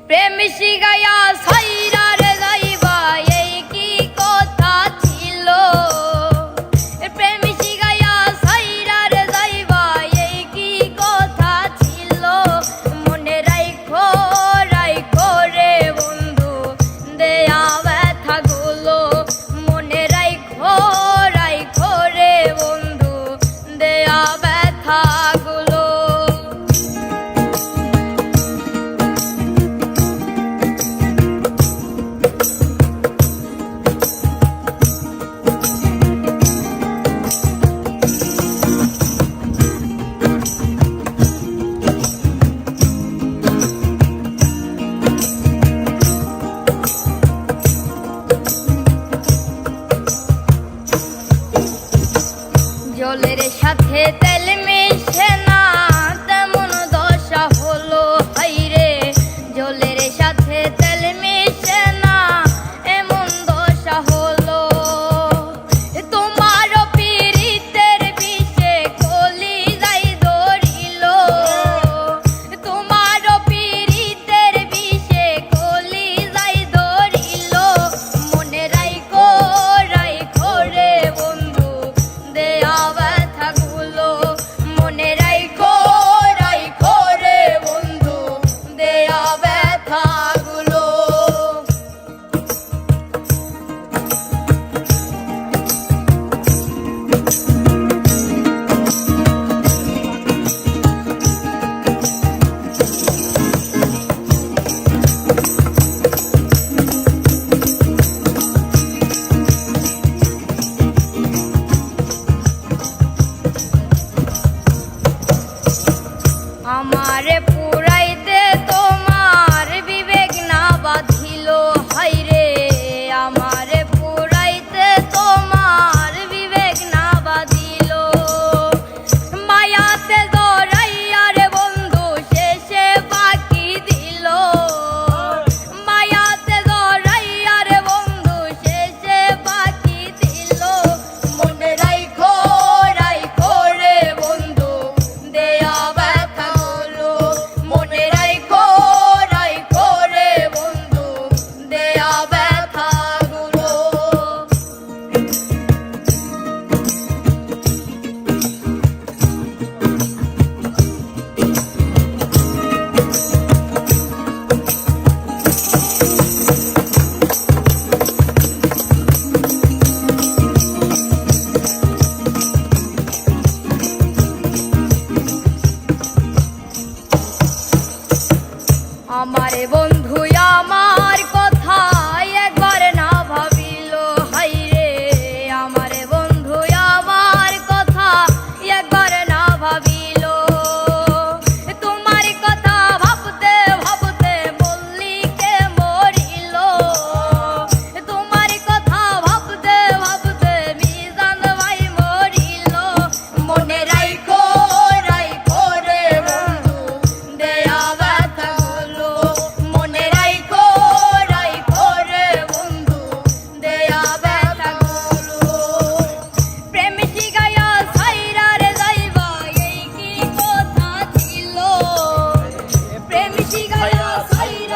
প্রেম শিখাইয়া সাইরার যাইবা এই কি কথা ছিল। প্রেম শিখাইয়া সাইরার যাইবা এই কি কথা ছিল। মনে রাইখো রাইখো রে বন্ধু দেয়া ব্যথা গুলো। মনে রাইখো রাইখো রে বন্ধু দেয়া ব্যথা গুলো। জলের সাথে তেল মিশে না তেমন দশা হলো হাইরে। জলের সাথে তেল মিশে না এমন দশা হলো। তোমার পীড়িতের বিষে কলি যাই ধরিল। তোমার পীড়িতের বিষে কলি যাই ধরিল। মনে রাইখো রাইখো রে বন্ধু দেয়া ব্যথা গুলো। মনে রাইখো রাইখো রে বন্ধু দেয়া ব্যথা গুলো। আমারে পুরাইতে তোমার বিবেক না বাঁধিল হাইরে। আমারে পুরাইতে তোমার বিবেক না বাঁধিল। মায়াতে জড়াইয়া রে বন্ধু শেষে বাকি দিল। মায়াতে জড়াইয়া রে বন্ধু শেষে বাকি দিল। মনে রাইখো রাইখো রে বন্ধু দেয়া ব্যথা গুলো। মনে রাইখো রাইখো রে বন্ধু দেয়া ব্যথা গুলো। আমারে বন্ধু আমার কথা একবার না ভাবিল হাইরে। আমারে বন্ধু আমার কথা একবার না ভাবিল। তোমার কথা ভাবতে ভাবতে মল্লিকে মরিল। তোমার কথা ভাবতে ভাবতে মিজান ভাই মরিল। মনে রাইখো রাইখো রে বন্ধু দেয়া ব্যথা গুলো। মনে রাইখো রাইখো রে বন্ধু দেয়া ব্যথা গুলো। প্রেম শিখাইয়া সাইরার যাইবা এই কি কথা ছিল। প্রেম শিখাইয়া সাইরা